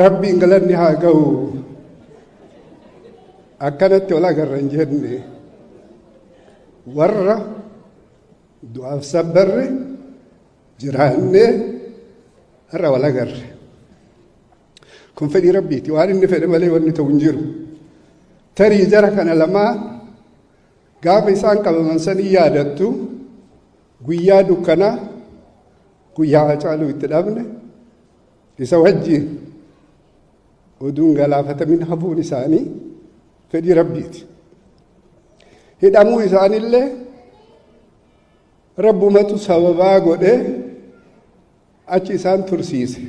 ربي انقلني هاقو أكنت ولا قرن جني ورّا دعاء صبر جراني هرّا ولا قر كن فدي ربي تواري إني فدي ملي وني تونجرو تري جرى كان لما قام إنسان قبل من سني يادتو قويا دكنا قويا عجالو يتدابنا يسوهجي ودون غلافة من حفو لساني فدي ربيتي هدامو لساني اللي رب متو سببا قده أجي سان ترسيسي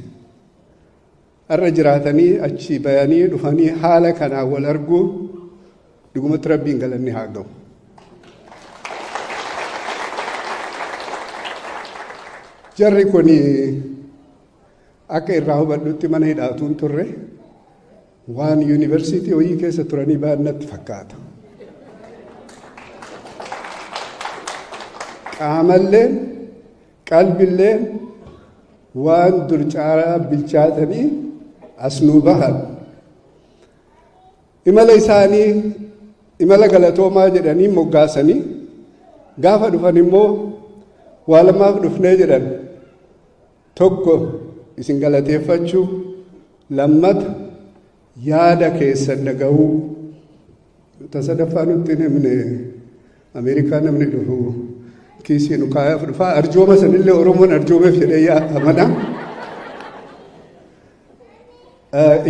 الرجراتني أجي بياني دفاني حالة كان أول أرجو دقومت ربي انقلني هاقو جرّي كوني أكيد راهو بدوتي من هيداتون ترى وان يونيفرسيتي وهي كيس تراني بعد نتفكّات عملين قلب اللين وان درجارا بالشاتني أسنوبها إما ليساني إما لقلتو ما جدني مقاسني قافة دفني مو والما دفني جدن توكو isin galateeffachuu lammata yaada keessan dhaga'uu tasadaffaa nutti namni Ameerikaa namni dhufu kiisii nu kaayaaf dhufaa arjooma sanillee Oromoon arjoomeef jedhee amana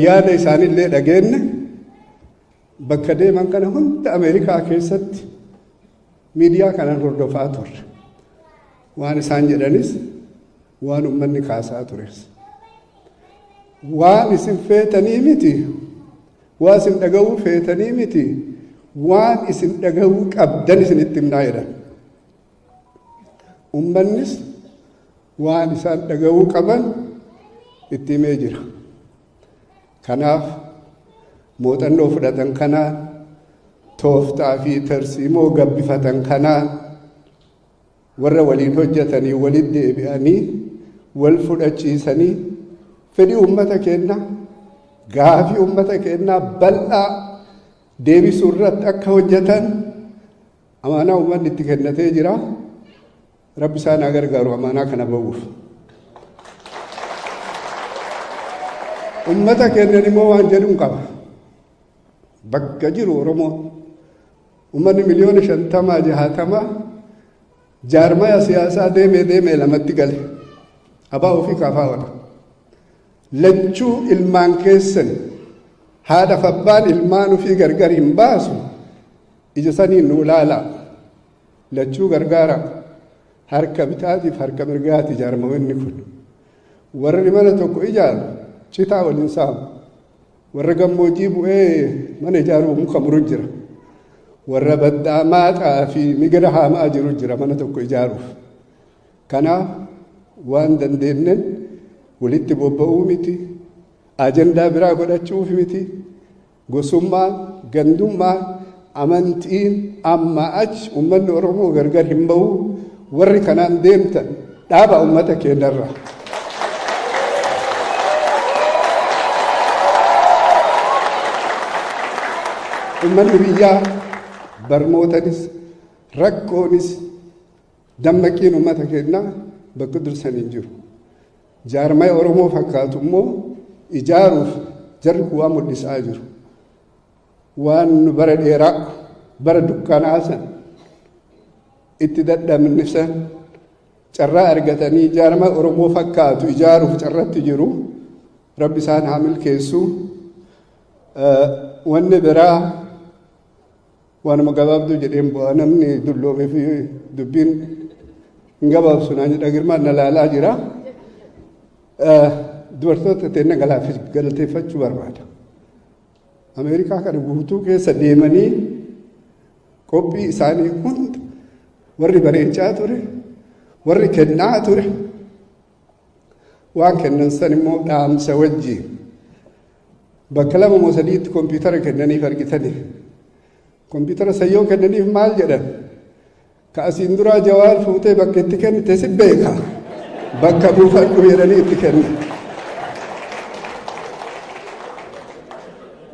yaada isaanillee dhageenne bakka deeman kana hunda Ameerikaa keessatti miidiyaa kanaan hordofaa turre waan isaan jedhanis waan ummanni kaasaa tures waan isin feetanii miti waan isin dhaga'uu feetanii miti waan isin dhaga'uu qabdan isinitti himnaa jedhan ummannis waan isaan dhaga'uu qaban itti himee jira kanaaf muuxannoo fudhatan kanaan tooftaa fi tarsiimoo gabbifatan kanaan warra waliin hojjetanii walitti deebi'anii wal fudhachiisanii fedhii ummata keenna gaafii ummata keenna bal'aa deebisuu irratti akka hojjetan amaanaa ummanni itti kennatee jira rabbi isaan haa gargaaru amaanaa kana ba'uuf ummata keennan immoo waan jedhuun qaba bakka jiru Oromoo ummanni miliyoona 50-60 jaarmaya siyaasaa deemee lamatti gale abaa ofii kaafaa wada lachuu ilmaan keessan haadha fabbaan ilmaan ofii gargar hin baasu ija saniin nu ilaala lachuu gargaara harka bitaatiif harka mirgaati jaarmawenni kun warri mana tokko ijaaru citaa waliin saamu warra gammoojjii bu'ee mana ijaaruu muka muru jira warra baddaa maaxaa fi migira haamaa jiru jira mana tokko ijaaruuf kanaaf waan dandeenyen walitti bobba'uu miti ajandaa biraa godhachuuf miti gosummaan gandummaan amantiin amma achi ummanni Oromoo gargar hin ba'u warri kanaan deemtan dhaaba ummata keenyarra ummanni biyyaa barmootanis rakkoonis dammaqiin ummata keenyaa bakka dursanii jiru jaarmaya Oromoo fakkaatu immoo ijaaruuf jarri kuwaa mul'isaa jiru waan bara dheeraa bara dukkanaasan itti dadhabnisan carraa argatanii jaarmaya Oromoo fakkaatu ijaaruuf carratti jiru rabbi isaan haa milkeessu wanni biraa waanuma gabaabduu jedheen bu'aa namni dulloomee fi dubbiin hin gabaabsu naan jedha girmaan na laalaa jira dubartoota teenna galateeffachuu barbaada Ameerikaa kana guutuu keessa deemanii qophii isaanii hunda warri bareechaa ture warri kennaa ture waan kennan san immoo dhaamsa wajjiin bakka 2 moo 3tti kompiitara kennaniif argitanii kompiitara sayyoo kennaniif maal jedhan ka asiin duraa jawaar fuutee bakka itti kennite si beeka bakka buufadhu jedhanii itti kennan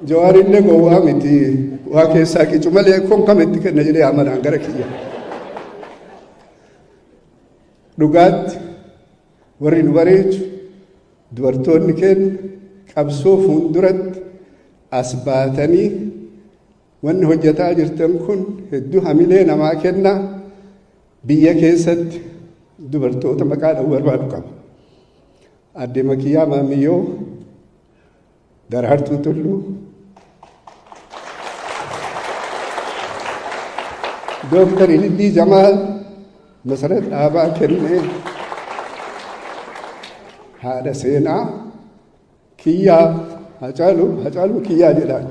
Jawaarillee gowwaa miti waa keessaa qicu malee kun kamitti kenna jedhee amanaan gara kiyya. Dhugaatti warri nu bareechu dubartoonni keenya qabsoo fuulduratti as baatanii wanni hojjetaa jirtan kun hedduu hamilee namaa kenna. Biyya keessatti dubartoota maqaa dha'uu barbaadu qaba. Aadde Makiyyaa Maamiyyoo, Daraartuu Tulluu, Dooktar Ilillii Jamaal, Masarat Dhaabaa Kennee, haadha seenaa Kiyyaa Hacaaluu Kiyyaa jedhaan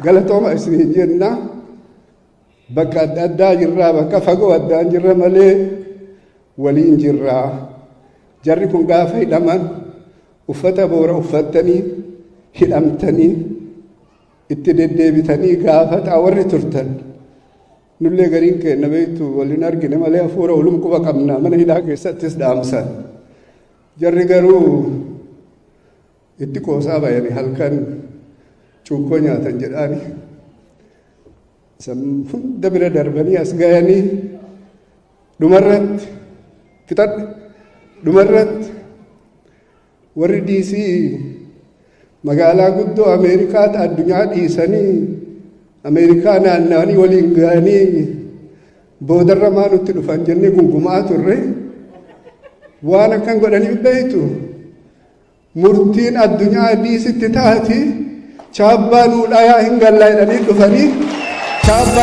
galatooma isinii jenna. Bakka adda addaa jirraa, bakka fagoo addaan jirra malee waliin jirraa. Jarri kun gaafa hidhaman uffata boora uffattanii hidhamtanii itti deddeebitanii gaafataa warri turtan. Nullee gariin keenya beektu waliin argine malee hafuura walum quba qabna mana hidhaa keessattis dhaamsan. Jarri garuu itti qoosaa bayanii halkan cuukkoo nyaatan jedhaani. Hunda bira darbanii as gayanii dhumarratti warri diisii magaalaa guddoo Ameerikaatti addunyaa dhiisanii Ameerikaa naanna'anii waliin ga'anii boodarra maa nutti dhufan jennee gungumaa turre. Waan akkan godhanii beektu murtiin addunyaa diisitti taati chaabbaa nuu dhayaa hin gallaa jedhanii dhufanii chaabbaa